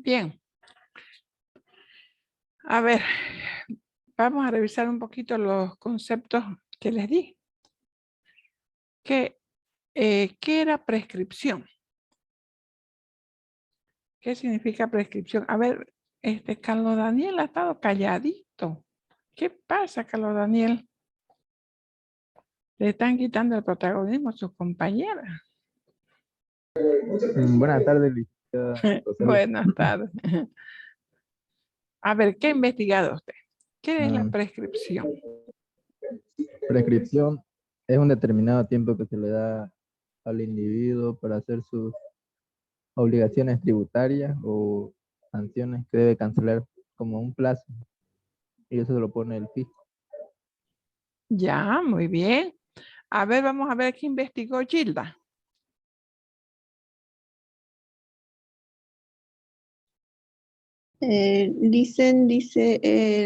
Bien. A ver, vamos a revisar un poquito los conceptos que les di. ¿Qué era prescripción? ¿Qué significa prescripción? A ver, Carlos Daniel ha estado calladito. ¿Qué pasa, Carlos Daniel? Le están quitando el protagonismo a sus compañeras. Buenas tardes, licenciada Rosales. Buenas tardes. A ver, ¿qué ha investigado usted? ¿Qué es la Mm, prescripción? Prescripción es un determinado tiempo que se le da al individuo para hacer sus obligaciones tributarias o sanciones que debe cancelar como un plazo. Y eso se lo pone el fisco. Ya, muy bien. A ver, vamos a ver qué investigó Gilda. Dice,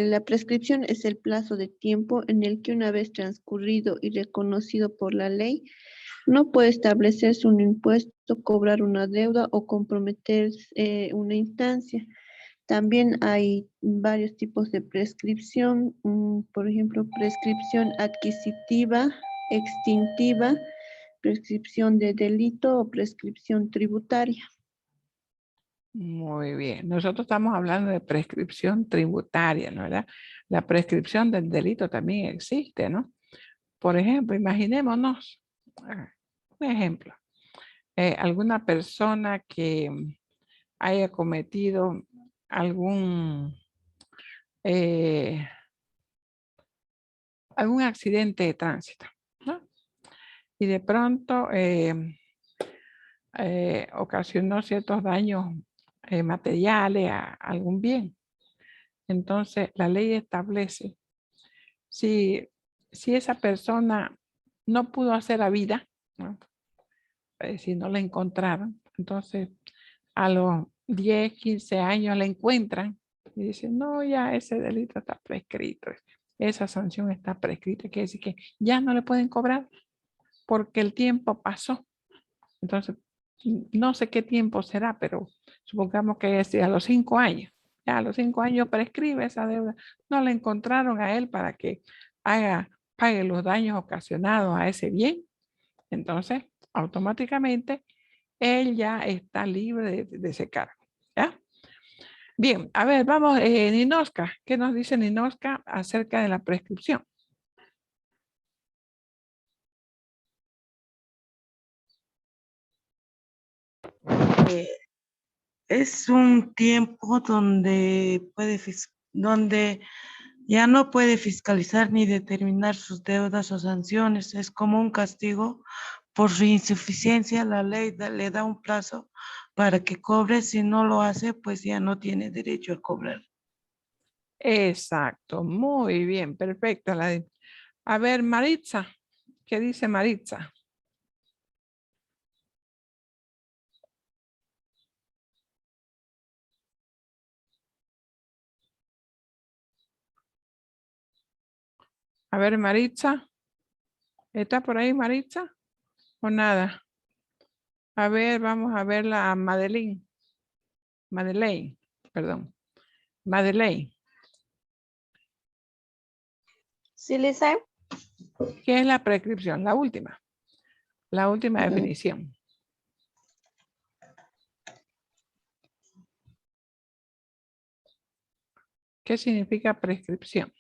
la prescripción es el plazo de tiempo en el que una vez transcurrido y reconocido por la ley, no puede establecerse un impuesto, cobrar una deuda o comprometer una instancia. También hay varios tipos de prescripción, por ejemplo, prescripción adquisitiva, extintiva, prescripción de delito o prescripción tributaria. Muy bien. Nosotros estamos hablando de prescripción tributaria, ¿no? ¿Verdad? La prescripción del delito también existe, ¿no? Por ejemplo, imaginémonos, un ejemplo, alguna persona que haya cometido algún, eh, algún accidente de tránsito, ¿no? Y de pronto ocasionó ciertos daños materiales a algún bien. Entonces, la ley establece si, si esa persona no pudo hacer la vida, ¿no? Si no la encontraron, entonces a los 10, 15 años la encuentran y dicen, no, ya ese delito está prescrito, esa sanción está prescrita, quiere decir que ya no le pueden cobrar porque el tiempo pasó. Entonces, no sé qué tiempo será, pero supongamos que es a los 5 años. Ya a los 5 años prescribe esa deuda. No le encontraron a él para que pague los daños ocasionados a ese bien. Entonces, automáticamente, él ya está libre de ese cargo. ¿Ya? Bien, a ver, vamos, Ninoska. ¿Qué nos dice Ninoska acerca de la prescripción? Eh, es un tiempo donde ya no puede fiscalizar ni determinar sus deudas o sanciones. Es como un castigo por su insuficiencia. La ley le da un plazo para que cobre. Si no lo hace, pues ya no tiene derecho a cobrar. Exacto, muy bien, perfecto. A ver, Maritza, ¿qué dice Maritza? A ver, Maritza, ¿está por ahí Maritza? ¿O nada? A ver, vamos a verla a Madeleine. Madeleine, perdón. Madeleine, Sí, Lisa. ¿qué es la prescripción? La última definición. ¿Qué significa prescripción?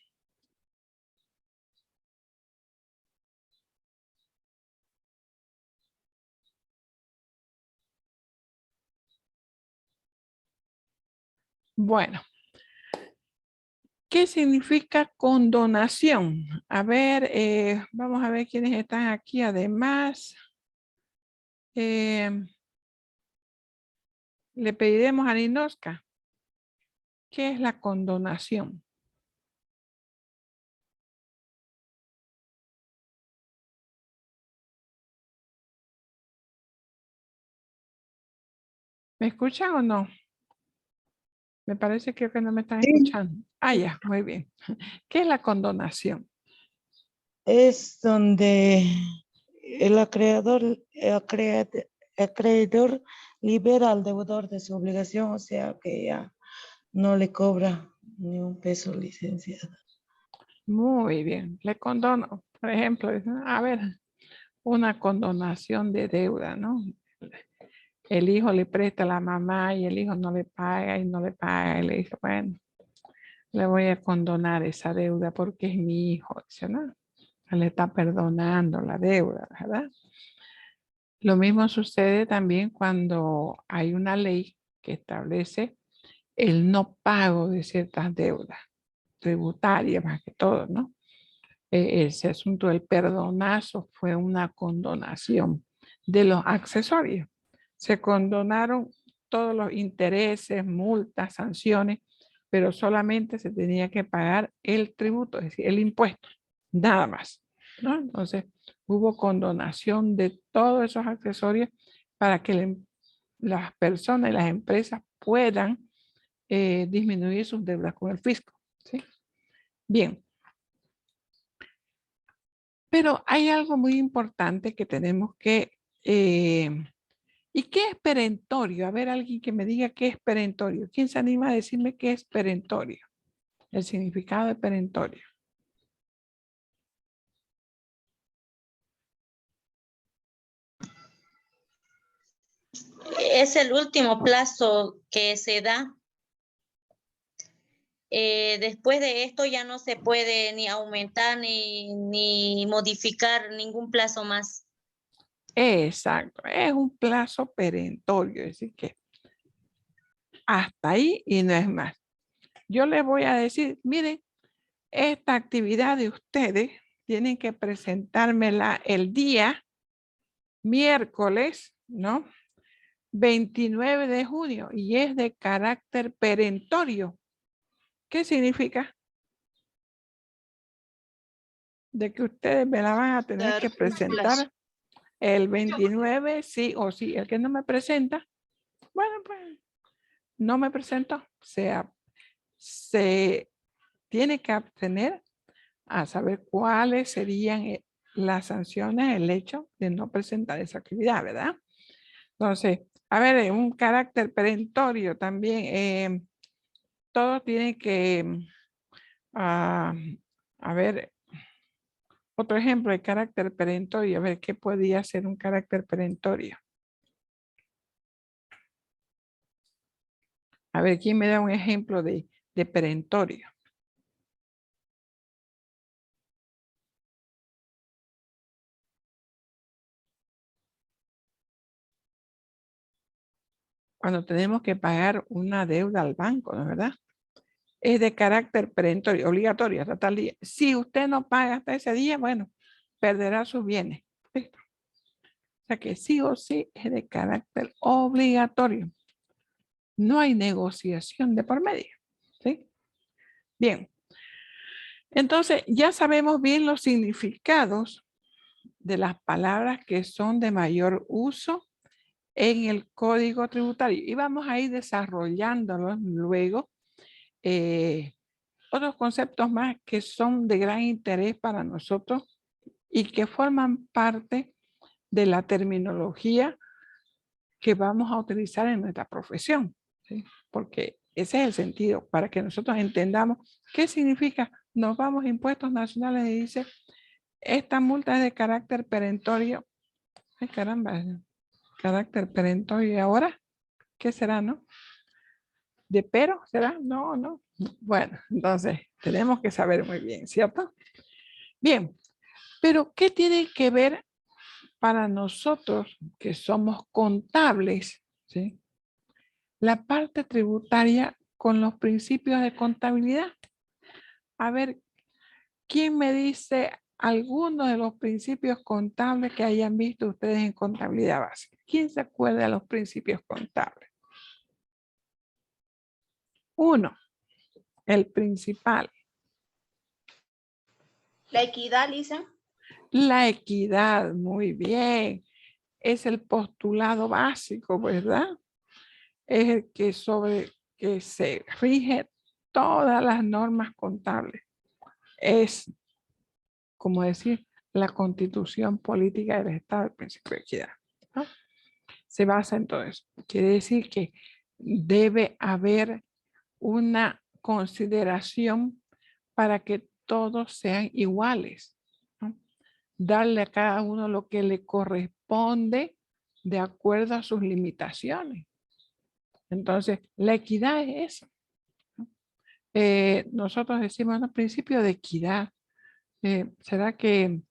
Bueno, ¿qué significa condonación? A ver, vamos a ver quiénes están aquí. Además, le pediremos a Ninoska, ¿qué es la condonación? ¿Me escuchan o no? Me parece que no me están escuchando. Ah, ya, muy bien. ¿Qué es la condonación? Es donde el acreedor libera al deudor de su obligación, o sea que ya no le cobra ni un peso, licenciada. Muy bien. Le condono, por ejemplo, a ver, una condonación de deuda, ¿no? El hijo le presta a la mamá y el hijo no le paga y no le paga. Y le dice, bueno, le voy a condonar esa deuda porque es mi hijo. Dice, no, se le está perdonando la deuda, ¿verdad? Lo mismo sucede también cuando hay una ley que establece el no pago de ciertas deudas tributarias, más que todo, ¿no? Ese asunto del perdonazo fue una condonación de los accesorios. Se condonaron todos los intereses, multas, sanciones, pero solamente se tenía que pagar el tributo, es decir, el impuesto, nada más, ¿no? Entonces, hubo condonación de todos esos accesorios para que las personas y las empresas puedan disminuir sus deudas con el fisco, ¿sí? Bien. Pero hay algo muy importante que tenemos que... ¿y qué es perentorio? A ver, alguien que me diga qué es perentorio. ¿Quién se anima a decirme qué es perentorio? El significado de perentorio. Es el último plazo que se da. Después de esto ya no se puede ni aumentar ni modificar ningún plazo más. Exacto, es un plazo perentorio, es decir que hasta ahí y no es más. Yo les voy a decir, miren, esta actividad de ustedes tienen que presentármela el día miércoles, ¿no? 29 de junio y es de carácter perentorio. ¿Qué significa? De que ustedes me la van a tener que presentar el 29, sí o sí. El que no me presenta, bueno, pues no me presento. O sea, se tiene que abstener a saber cuáles serían las sanciones, el hecho de no presentar esa actividad, ¿verdad? Entonces, a ver, un carácter perentorio también. Todos tienen que, a ver, otro ejemplo de carácter perentorio. A ver, ¿qué podría ser un carácter perentorio? A ver, ¿quién me da un ejemplo de perentorio? Cuando tenemos que pagar una deuda al banco, ¿no es verdad? Es de carácter perentorio, obligatorio hasta tal día. Si usted no paga hasta ese día, bueno, perderá sus bienes. ¿Listo? O sea que sí o sí es de carácter obligatorio. No hay negociación de por medio. ¿Sí? Bien. Entonces, ya sabemos bien los significados de las palabras que son de mayor uso en el código tributario. Y vamos a ir desarrollándolos luego. Otros conceptos más que son de gran interés para nosotros y que forman parte de la terminología que vamos a utilizar en nuestra profesión, ¿sí? Porque ese es el sentido, para que nosotros entendamos qué significa. Nos vamos a impuestos nacionales y dice, esta multa es de carácter perentorio. Ay, caramba, carácter perentorio. ¿Y ahora qué será, no? ¿De pero será? No, no. Bueno, entonces tenemos que saber muy bien, ¿cierto? Bien, pero ¿qué tiene que ver para nosotros que somos contables, ¿sí? La parte tributaria con los principios de contabilidad? A ver, ¿quién me dice algunos de los principios contables que hayan visto ustedes en contabilidad básica? ¿Quién se acuerda de los principios contables? Uno, el principal. La equidad, Lisa. La equidad, muy bien. Es el postulado básico, ¿verdad? Es el que sobre que se rige todas las normas contables. Es, como decir, la constitución política del Estado, el principio de equidad, ¿no? se basa en todo eso. Quiere decir que debe haber una consideración para que todos sean iguales, ¿no? Darle a cada uno lo que le corresponde de acuerdo a sus limitaciones. Entonces, la equidad es eso, ¿no? Nosotros decimos el principio de equidad. ¿Será que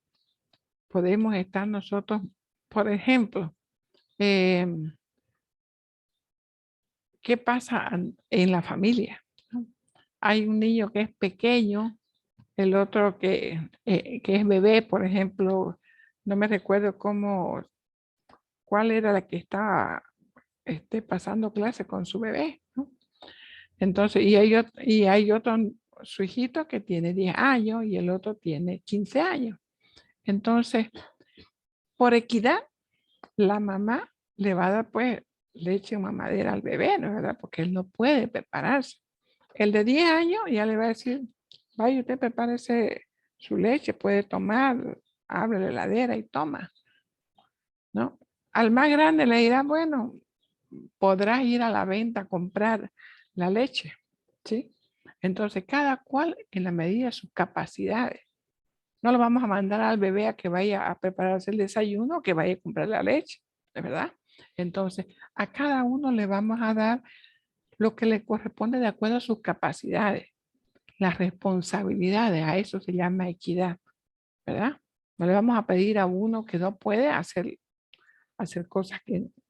podemos estar nosotros, por ejemplo, qué pasa en la familia, ¿no? Hay un niño que es pequeño, el otro que es bebé, por ejemplo, no me recuerdo cuál era la que estaba pasando clase con su bebé, ¿no? Entonces, y hay otro, su hijito que tiene 10 años y el otro tiene 15 años. Entonces, por equidad, la mamá le va a dar pues leche o mamadera al bebé, ¿no es verdad? Porque él no puede prepararse. El de 10 años ya le va a decir, vaya usted prepárese su leche, puede tomar, abre la heladera y toma, ¿no? Al más grande le dirá, bueno, podrás ir a la venta a comprar la leche, ¿sí? Entonces, cada cual en la medida de sus capacidades. No lo vamos a mandar al bebé a que vaya a prepararse el desayuno o que vaya a comprar la leche, ¿de verdad? Entonces, a cada uno le vamos a dar lo que le corresponde de acuerdo a sus capacidades, las responsabilidades, a eso se llama equidad, ¿verdad? No le vamos a pedir a uno que no puede hacer cosas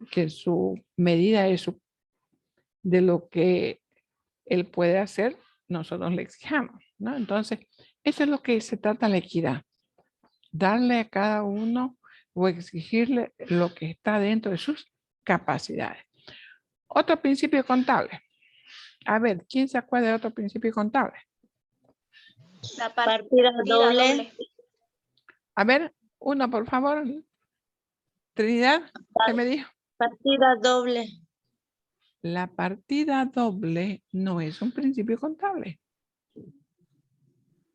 que su medida de lo que él puede hacer, nosotros le exijamos, ¿no? Entonces, eso es lo que se trata la equidad. Darle a cada uno o exigirle lo que está dentro de sus capacidades. Otro principio contable. A ver, ¿quién se acuerda de otro principio contable? La partida doble. A ver, uno por favor. Trinidad, ¿qué me dijo? Partida doble. La partida doble no es un principio contable.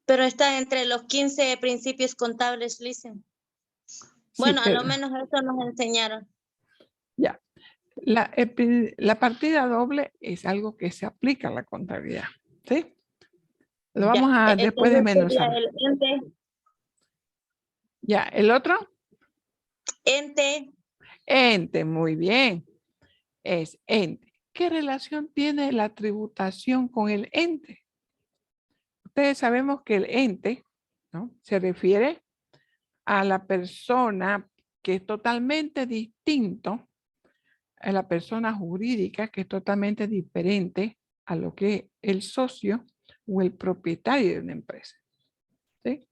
Pero está entre los 15 principios contables, dicen. Bueno, Sí, a lo menos eso nos enseñaron. ya. La partida doble es algo que se aplica a la contabilidad, ¿sí? Lo vamos a después desmenuzar. El ente. Ya, ¿el otro? Ente. Ente, muy bien. Es ente. ¿Qué relación tiene la tributación con el ente? Ustedes sabemos que el ente, ¿no?, se refiere a la persona que es totalmente distinto a la persona jurídica, que es totalmente diferente a lo que es el socio o el propietario de una empresa, ¿sí?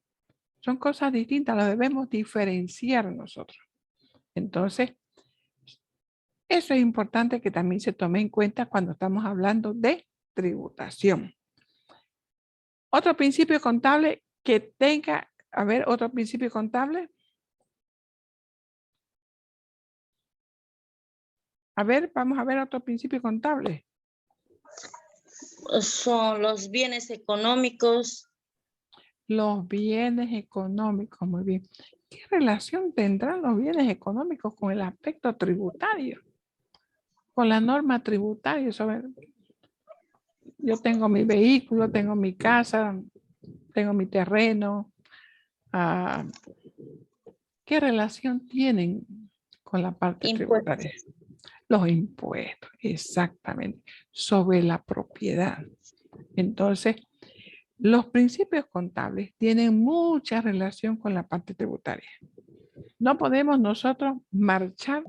Son cosas distintas, las debemos diferenciar nosotros. Entonces, eso es importante que también se tome en cuenta cuando estamos hablando de tributación. Otro principio contable que tenga, a ver, otro principio contable. A ver, vamos a ver otro principio contable. Son los bienes económicos. Los bienes económicos, muy bien. ¿Qué relación tendrán los bienes económicos con el aspecto tributario? Con la norma tributaria sobre... Yo tengo mi vehículo, tengo mi casa, tengo mi terreno. ¿Qué relación tienen con la parte tributaria? Los impuestos, exactamente, sobre la propiedad. Entonces, los principios contables tienen mucha relación con la parte tributaria. No podemos nosotros marchar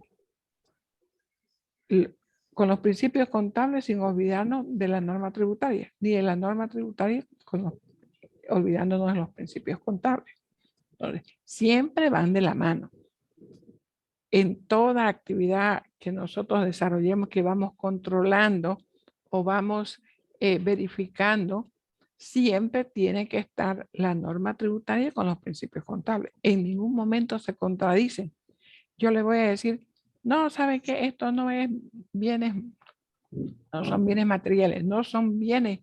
con los principios contables sin olvidarnos de la norma tributaria, ni de la norma tributaria olvidándonos de los principios contables. Entonces, siempre van de la mano. En toda actividad que nosotros desarrollemos, que vamos controlando o vamos verificando, siempre tiene que estar la norma tributaria con los principios contables. En ningún momento se contradicen. Yo le voy a decir, no, ¿sabe qué? Esto no es bienes, no son bienes materiales, no son bienes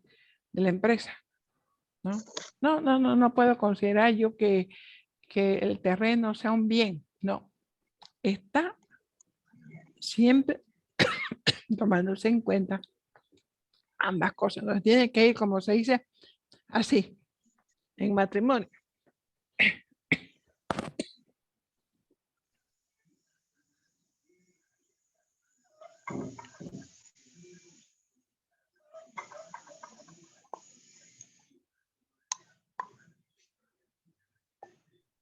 de la empresa. No puedo considerar yo que el terreno sea un bien. No, está siempre tomándose en cuenta ambas cosas. Entonces tiene que ir, como se dice, así, en matrimonio.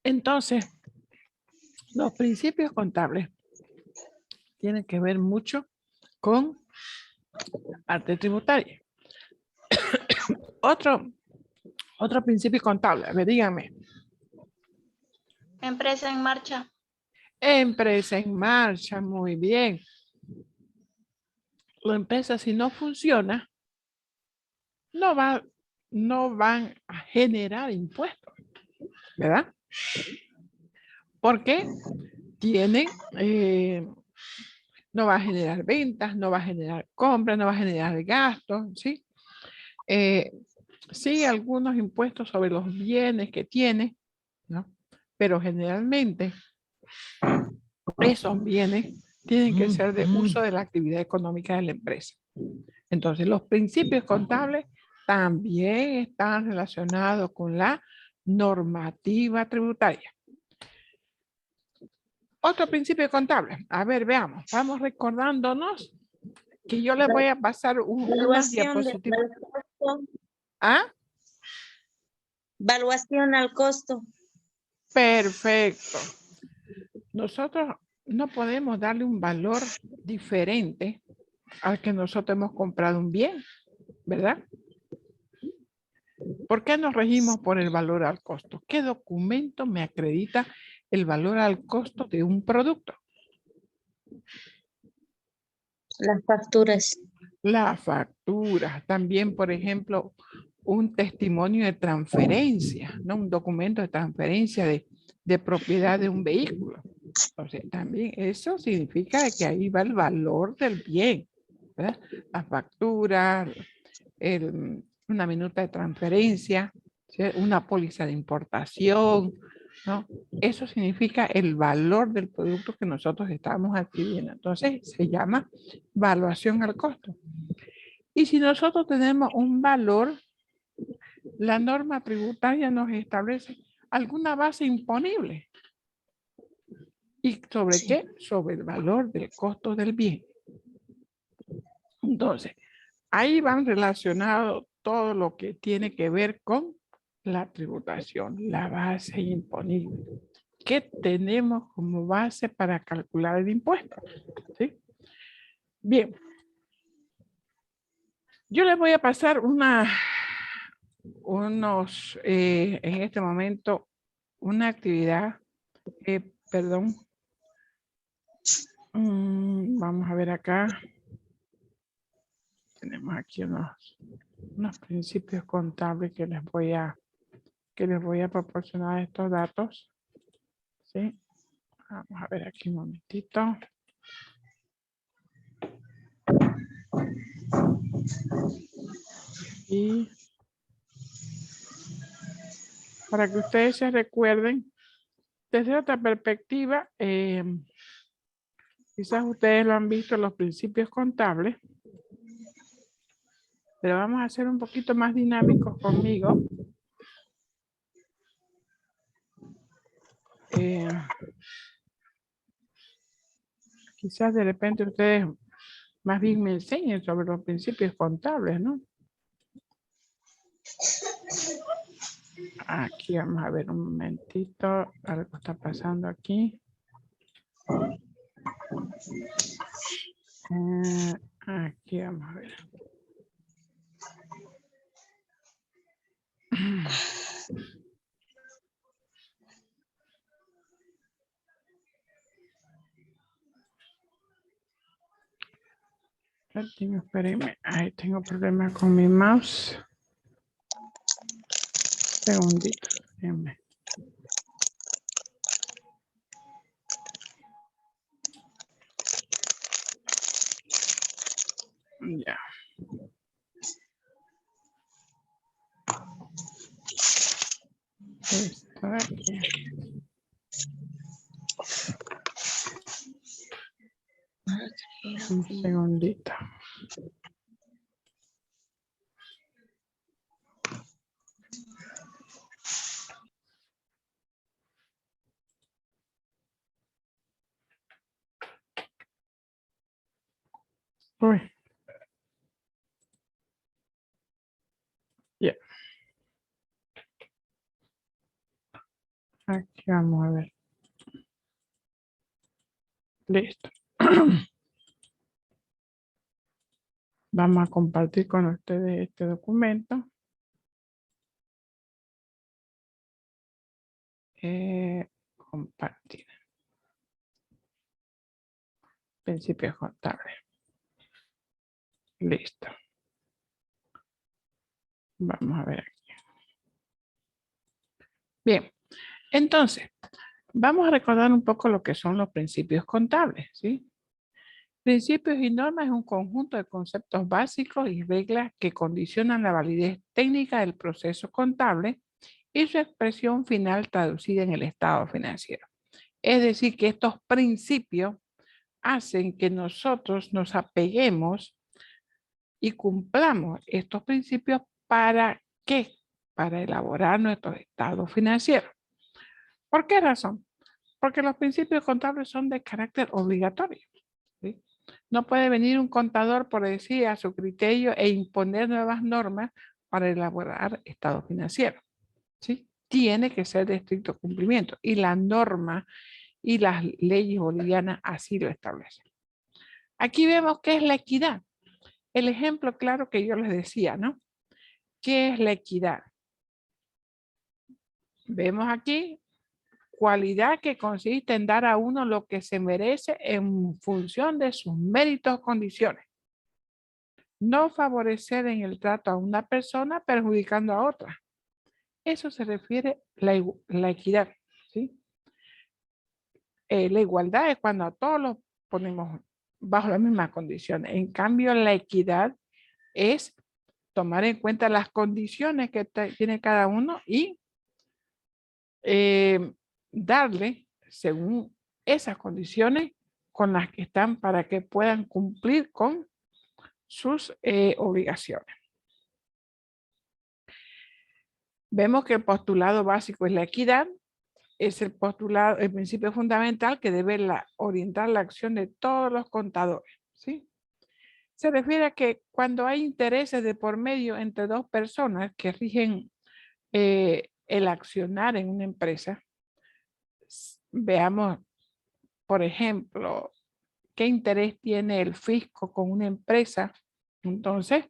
Entonces, los principios contables tienen que ver mucho con la parte tributaria. Otro principio contable, a ver, díganme. Empresa en marcha. Empresa en marcha, muy bien. La empresa, si no funciona, no van a generar impuestos, ¿verdad? Porque tienen, no va a generar ventas, no va a generar compras, no va a generar gastos, ¿sí? Sí, algunos impuestos sobre los bienes que tiene, ¿no? Pero generalmente esos bienes tienen que ser de uso de la actividad económica de la empresa. Entonces, los principios contables también están relacionados con la normativa tributaria. Otro principio contable. A ver, veamos. Vamos recordándonos que yo les voy a pasar unas Evaluación diapositivas. al costo. ¿Ah? Evaluación al costo. Perfecto. Nosotros no podemos darle un valor diferente al que nosotros hemos comprado un bien, ¿verdad? ¿Por qué nos regimos por el valor al costo? ¿Qué documento me acredita el valor al costo de un producto? Las facturas. La factura. También, por ejemplo, un testimonio de transferencia, ¿no? Un documento de transferencia de propiedad de un vehículo. Entonces, también eso significa que ahí va el valor del bien, ¿verdad? La factura, una minuta de transferencia, ¿sí? Una póliza de importación, ¿no? Eso significa el valor del producto que nosotros estamos adquiriendo. Entonces, se llama valuación al costo. Y si nosotros tenemos un valor, la norma tributaria nos establece alguna base imponible. ¿Y sobre qué? Sobre el valor del costo del bien. Entonces, ahí van relacionados todo lo que tiene que ver con la tributación, la base imponible. ¿Qué tenemos como base para calcular el impuesto? ¿Sí? Bien. Yo les voy a pasar en este momento, una actividad, perdón. Vamos a ver acá. Tenemos aquí unos principios contables que les voy a proporcionar estos datos. ¿Sí? Vamos a ver aquí un momentito. Y para que ustedes se recuerden, desde otra perspectiva, quizás ustedes lo han visto, los principios contables, pero vamos a ser un poquito más dinámicos conmigo. Quizás de repente ustedes más bien me enseñen sobre los principios contables, ¿no? Aquí vamos a ver un momentito, algo está pasando aquí. Aquí vamos a ver. Espérenme, ahí tengo problemas con mi mouse. Segundito, espérenme. Ya. Esto de aquí. Un segundito. Uy. Ya. Aquí vamos a ver. Listo. Vamos a compartir con ustedes este documento. Compartir. Principios contables. Listo. Vamos a ver aquí. Bien. Entonces, vamos a recordar un poco lo que son los principios contables, ¿sí? Principios y normas es un conjunto de conceptos básicos y reglas que condicionan la validez técnica del proceso contable y su expresión final traducida en el estado financiero. Es decir, que estos principios hacen que nosotros nos apeguemos y cumplamos estos principios ¿para qué? Para elaborar nuestros estados financieros. ¿Por qué razón? Porque los principios contables son de carácter obligatorio, ¿sí? No puede venir un contador por decir a su criterio e imponer nuevas normas para elaborar estado financiero, ¿sí? Tiene que ser de estricto cumplimiento y la norma y las leyes bolivianas así lo establecen. Aquí vemos qué es la equidad. El ejemplo claro que yo les decía, ¿no? ¿Qué es la equidad? Vemos aquí cualidad que consiste en dar a uno lo que se merece en función de sus méritos o condiciones. No favorecer en el trato a una persona perjudicando a otra. Eso se refiere a la equidad, ¿sí? La igualdad es cuando a todos los ponemos bajo las mismas condiciones. En cambio, la equidad es tomar en cuenta las condiciones que tiene cada uno y darle, según esas condiciones con las que están para que puedan cumplir con sus obligaciones. Vemos que el postulado básico es la equidad, es el postulado, el principio fundamental que debe orientar la acción de todos los contadores, ¿sí? Se refiere a que cuando hay intereses de por medio entre dos personas que rigen el accionar en una empresa, veamos, por ejemplo, qué interés tiene el fisco con una empresa. Entonces,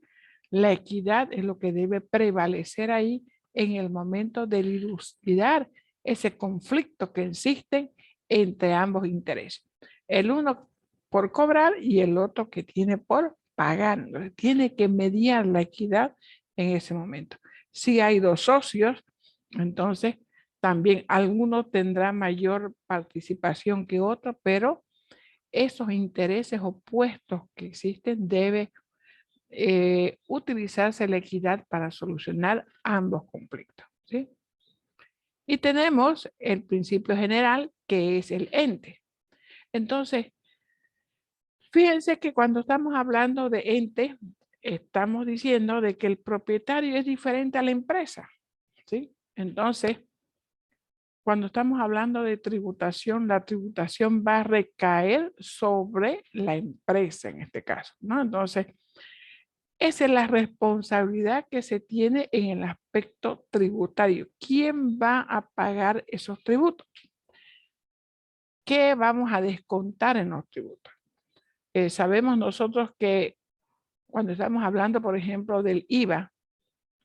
la equidad es lo que debe prevalecer ahí en el momento de dilucidar ese conflicto que existe entre ambos intereses. El uno por cobrar y el otro que tiene por pagar. Tiene que mediar la equidad en ese momento. Si hay dos socios, entonces también alguno tendrá mayor participación que otro, pero esos intereses opuestos que existen debe utilizarse la equidad para solucionar ambos conflictos, ¿sí? Y tenemos el principio general que es el ente. Entonces, fíjense que cuando estamos hablando de ente, estamos diciendo de que el propietario es diferente a la empresa, ¿sí? Entonces, cuando estamos hablando de tributación, la tributación va a recaer sobre la empresa en este caso, ¿no? Entonces, esa es la responsabilidad que se tiene en el aspecto tributario. ¿Quién va a pagar esos tributos? ¿Qué vamos a descontar en los tributos? Sabemos nosotros que cuando estamos hablando, por ejemplo, del IVA,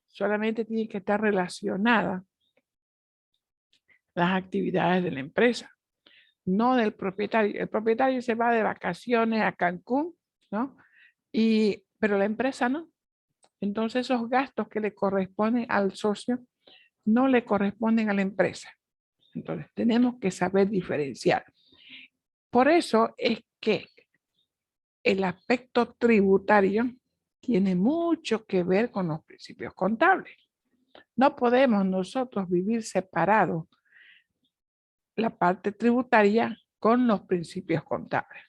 solamente tiene que estar relacionada las actividades de la empresa, no del propietario. El propietario se va de vacaciones a Cancún, ¿no? Pero la empresa no. Entonces esos gastos que le corresponden al socio no le corresponden a la empresa. Entonces tenemos que saber diferenciar. Por eso es que el aspecto tributario tiene mucho que ver con los principios contables. No podemos nosotros vivir separados la parte tributaria con los principios contables.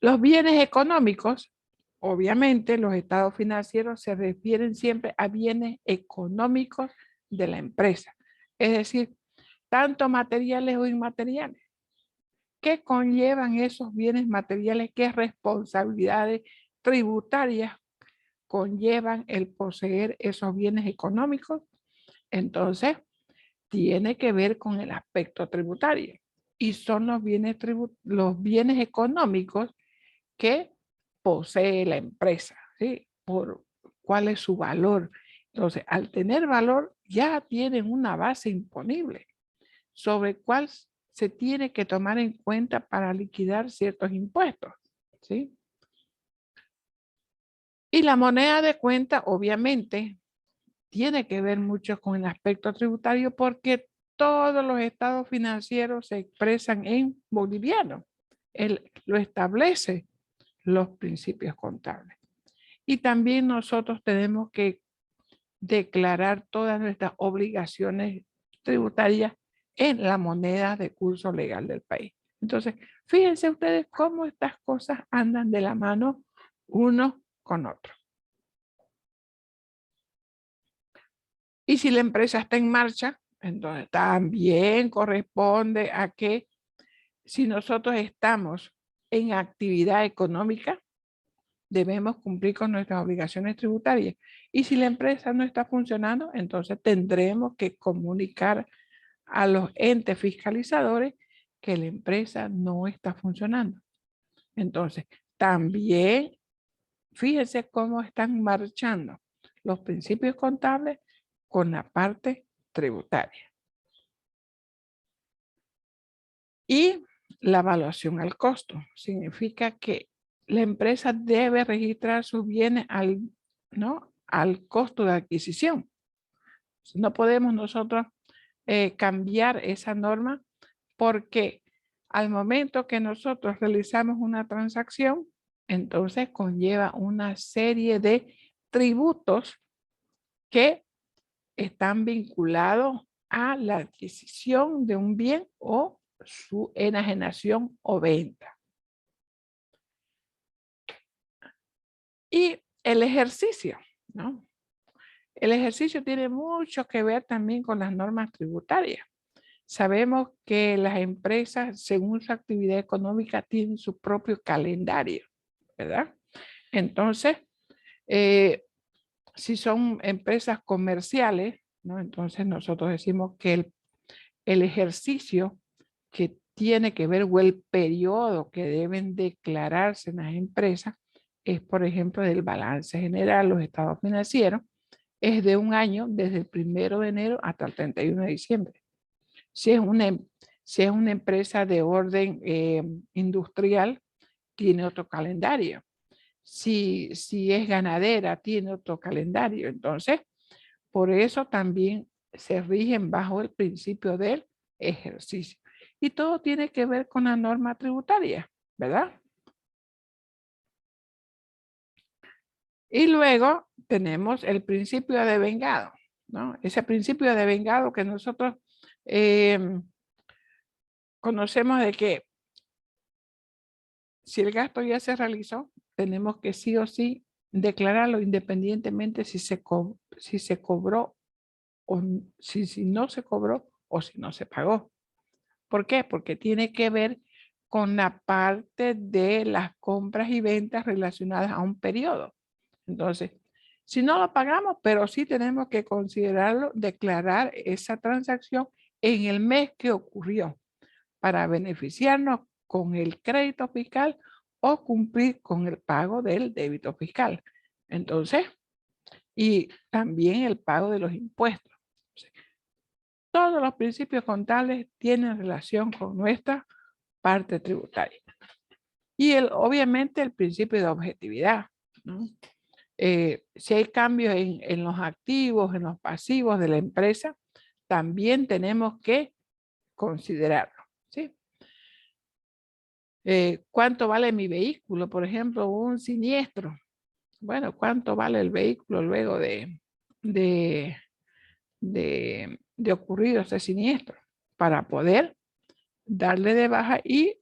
Los bienes económicos, obviamente los estados financieros se refieren siempre a bienes económicos de la empresa. Es decir, tanto materiales o inmateriales. ¿Qué conllevan esos bienes materiales? ¿Qué responsabilidades tributarias conllevan el poseer esos bienes económicos? Entonces, tiene que ver con el aspecto tributario. Y son los bienes económicos que posee la empresa, ¿sí? Por cuál es su valor. Entonces, al tener valor, ya tienen una base imponible sobre cuál se tiene que tomar en cuenta para liquidar ciertos impuestos, ¿sí? Y la moneda de cuenta, obviamente, tiene que ver mucho con el aspecto tributario porque todos los estados financieros se expresan en boliviano. Él lo establece los principios contables. Y también nosotros tenemos que declarar todas nuestras obligaciones tributarias en la moneda de curso legal del país. Entonces, fíjense ustedes cómo estas cosas andan de la mano uno con otro. Y si la empresa está en marcha, entonces también corresponde a que si nosotros estamos en actividad económica, debemos cumplir con nuestras obligaciones tributarias. Y si la empresa no está funcionando, entonces tendremos que comunicar a los entes fiscalizadores que la empresa no está funcionando. Entonces, también fíjense cómo están marchando los principios contables con la parte tributaria. Y la evaluación al costo significa que la empresa debe registrar sus bienes al costo de adquisición. No podemos nosotros cambiar esa norma porque al momento que nosotros realizamos una transacción, entonces conlleva una serie de tributos que están vinculados a la adquisición de un bien o su enajenación o venta. Y el ejercicio, ¿no? El ejercicio tiene mucho que ver también con las normas tributarias. Sabemos que las empresas, según su actividad económica, tienen su propio calendario, ¿verdad? Entonces, si son empresas comerciales, ¿no? Entonces nosotros decimos que el ejercicio que tiene que ver o el periodo que deben declararse en las empresas es, por ejemplo, del balance general, los estados financieros, es de un año desde el 1 de enero hasta el 31 de diciembre. Si es una empresa de orden industrial, tiene otro calendario. Si es ganadera, tiene otro calendario. Entonces, por eso también se rigen bajo el principio del ejercicio. Y todo tiene que ver con la norma tributaria, ¿verdad? Y luego tenemos el principio de devengado, ¿no? Ese principio de devengado que nosotros conocemos de que si el gasto ya se realizó, tenemos que sí o sí declararlo independientemente si se cobró o si no se cobró o si no se pagó. ¿Por qué? Porque tiene que ver con la parte de las compras y ventas relacionadas a un periodo. Entonces, si no lo pagamos, pero sí tenemos que considerarlo, declarar esa transacción en el mes que ocurrió para beneficiarnos con el crédito fiscal o cumplir con el pago del débito fiscal. Entonces, y también el pago de los impuestos. Todos los principios contables tienen relación con nuestra parte tributaria. Y obviamente el principio de objetividad, ¿no? Si hay cambios en los activos, en los pasivos de la empresa, también tenemos que considerarlo, ¿sí? ¿Cuánto vale mi vehículo? Por ejemplo, un siniestro. Bueno, ¿cuánto vale el vehículo luego de ocurrido ese siniestro? Para poder darle de baja y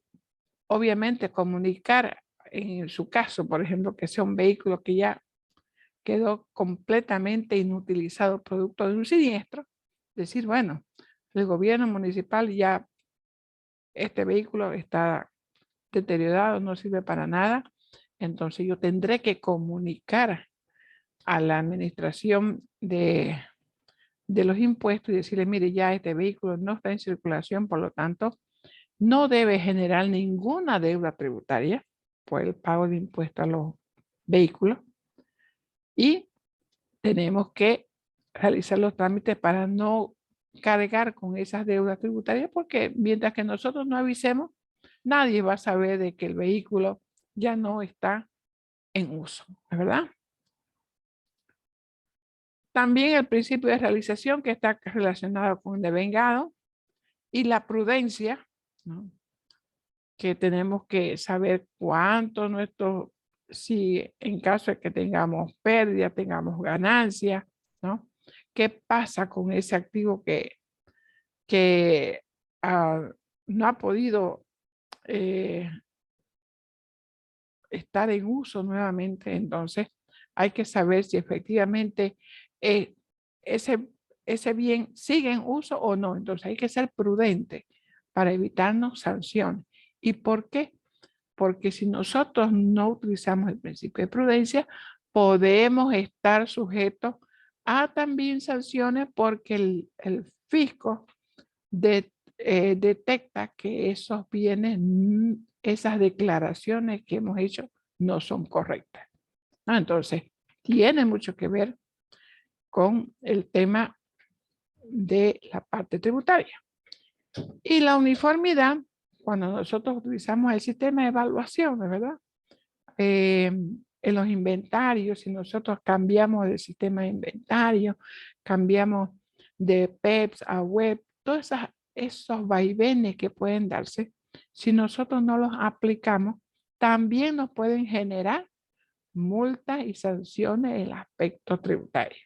obviamente comunicar en su caso, por ejemplo, que sea un vehículo que ya quedó completamente inutilizado producto de un siniestro, decir, bueno, el gobierno municipal ya, este vehículo está deteriorado, no sirve para nada, entonces yo tendré que comunicar a la administración de los impuestos y decirle, mire, ya este vehículo no está en circulación, por lo tanto, no debe generar ninguna deuda tributaria por el pago de impuestos a los vehículos y tenemos que realizar los trámites para no cargar con esas deudas tributarias porque mientras que nosotros no avisemos, nadie va a saber de que el vehículo ya no está en uso, ¿verdad? También el principio de realización que está relacionado con el devengado y la prudencia, ¿no? Que tenemos que saber cuánto nuestro, si en caso de que tengamos pérdida, tengamos ganancia, ¿no? ¿Qué pasa con ese activo que no ha podido estar en uso nuevamente? Entonces, hay que saber si efectivamente ese bien sigue en uso o no. Entonces, hay que ser prudente para evitarnos sanciones. ¿Y por qué? Porque si nosotros no utilizamos el principio de prudencia, podemos estar sujetos a también sanciones porque el fisco detecta que esos bienes, esas declaraciones que hemos hecho no son correctas, ¿no? Entonces, tiene mucho que ver con el tema de la parte tributaria. Y la uniformidad, cuando nosotros utilizamos el sistema de evaluación, ¿verdad? En los inventarios, si nosotros cambiamos de sistema de inventario, cambiamos de PEPS a web, todos esos vaivenes que pueden darse, si nosotros no los aplicamos, también nos pueden generar multas y sanciones en el aspecto tributario.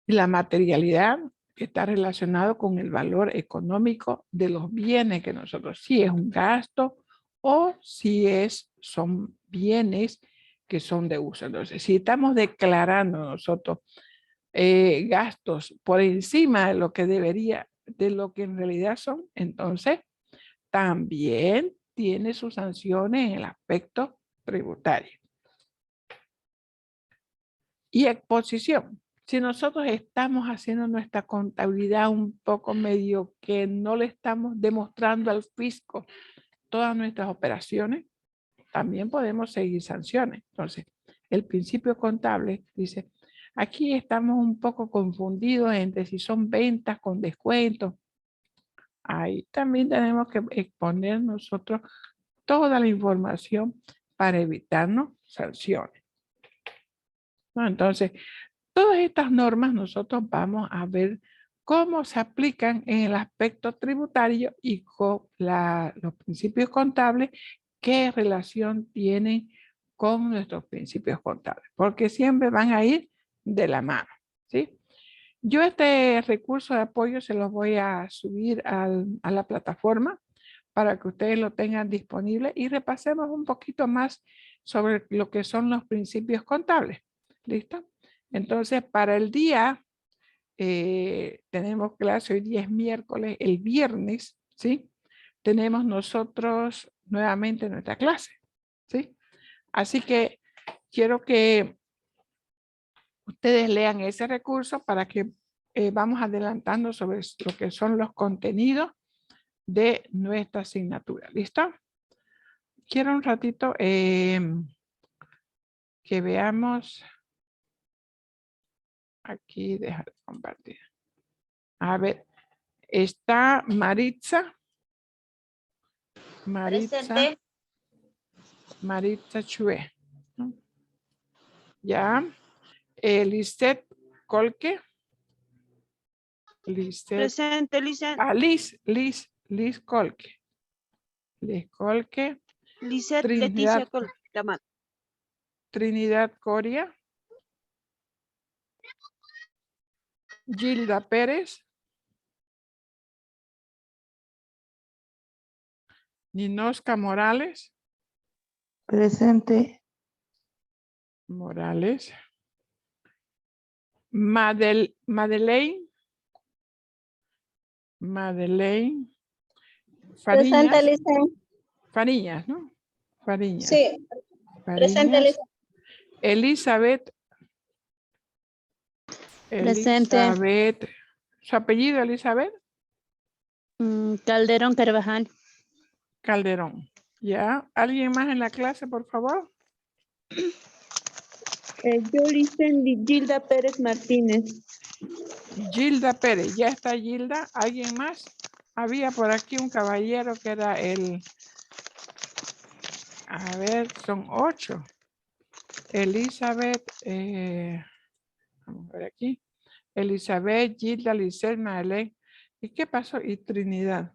Y la materialidad que está relacionado con el valor económico de los bienes que nosotros, si es un gasto o si son bienes que son de uso. Entonces, si estamos declarando nosotros gastos por encima de lo que debería, de lo que en realidad son, entonces también tiene sus sanciones en el aspecto tributario. Y exposición. Si nosotros estamos haciendo nuestra contabilidad un poco medio que no le estamos demostrando al fisco todas nuestras operaciones, también podemos seguir sanciones. Entonces, el principio contable dice, aquí estamos un poco confundidos entre si son ventas con descuento. Ahí también tenemos que exponer nosotros toda la información para evitarnos sanciones, ¿no? Entonces, todas estas normas nosotros vamos a ver cómo se aplican en el aspecto tributario y con los principios contables, qué relación tienen con nuestros principios contables, porque siempre van a ir de la mano, ¿sí? Yo este recurso de apoyo se los voy a subir a la plataforma para que ustedes lo tengan disponible y repasemos un poquito más sobre lo que son los principios contables. ¿Listo? Entonces, para el día, tenemos clase, hoy día es miércoles, el viernes, ¿sí? Tenemos nosotros nuevamente nuestra clase, ¿sí? Así que quiero que ustedes lean ese recurso para que vamos adelantando sobre lo que son los contenidos de nuestra asignatura. ¿Listo? Quiero un ratito que veamos. Aquí, dejar de compartir. A ver, está Maritza. Presente. Maritza Chue. Ya. Lisette Colque. Lisette. Presente, Lisette. Liz Colque. Liz Colque. Lisette Trinidad, Leticia Colcamán. Trinidad Coria. Gilda Pérez. Ninoska Morales. Presente. Morales. Madeleine. Madeleine. Presente, Fariñas. Licen. Fariñas, ¿no? Fariñas. Sí, presente, Fariñas. Licen. Elizabeth. Presente. Elizabeth. ¿Su apellido, Elizabeth? Calderón Carvajal. Calderón. ¿Ya? ¿Alguien más en la clase, por favor? Yo, Licen, Gilda Pérez Martínez. Gilda Pérez. ¿Ya está Gilda? ¿Alguien más? Había por aquí un caballero que era el... A ver, son 8. Elizabeth, vamos a ver aquí. Elizabeth, Gilda, Lisset, Madeleine. ¿Y qué pasó? Y Trinidad.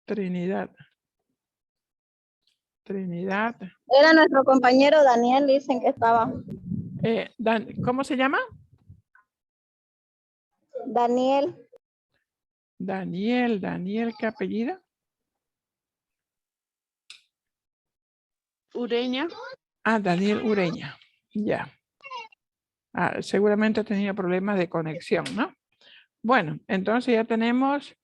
Trinidad. Trinidad. Era nuestro compañero Daniel, dicen que estaba. ¿Cómo se llama? Daniel. Daniel, ¿qué apellido? Ureña. Ah, Daniel Ureña. Ya. Seguramente tenía problemas de conexión, ¿no? Bueno, entonces ya tenemos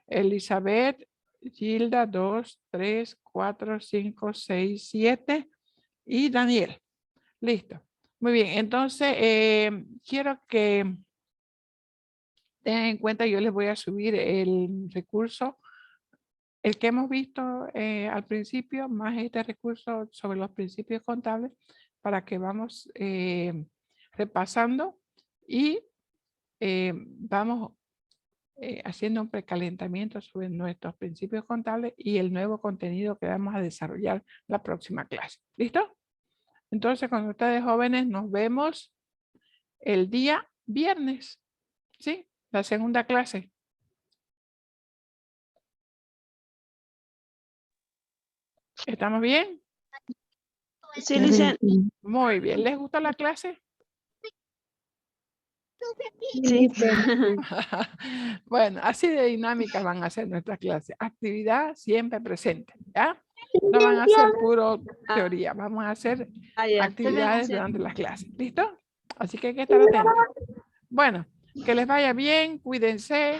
Elizabeth, Gilda, 2, 3, 4, 5, 6, 7 y Daniel. Listo. Muy bien, entonces quiero que tengan en cuenta, yo les voy a subir el recurso, el que hemos visto al principio, más este recurso sobre los principios contables, para que vamos repasando y vamos haciendo un precalentamiento sobre nuestros principios contables y el nuevo contenido que vamos a desarrollar la próxima clase. ¿Listo? Entonces, con ustedes jóvenes nos vemos el día viernes, ¿sí? La segunda clase. ¿Estamos bien? Sí, Licen. Muy bien. ¿Les gustó la clase? Sí. Bueno, así de dinámicas van a ser nuestras clases. Actividad siempre presente, ¿ya? No van a ser puro teoría, vamos a hacer Ya. actividades durante las clases. ¿Listo? Así que hay que estar atentos. Bueno, que les vaya bien, cuídense.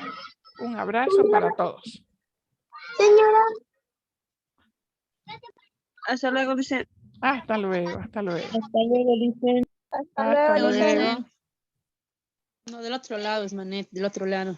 Un abrazo para todos. Hasta luego, Licen. Hasta luego, hasta luego. Hasta luego, Licen. Hasta luego. No, del otro lado es Manet, del otro lado.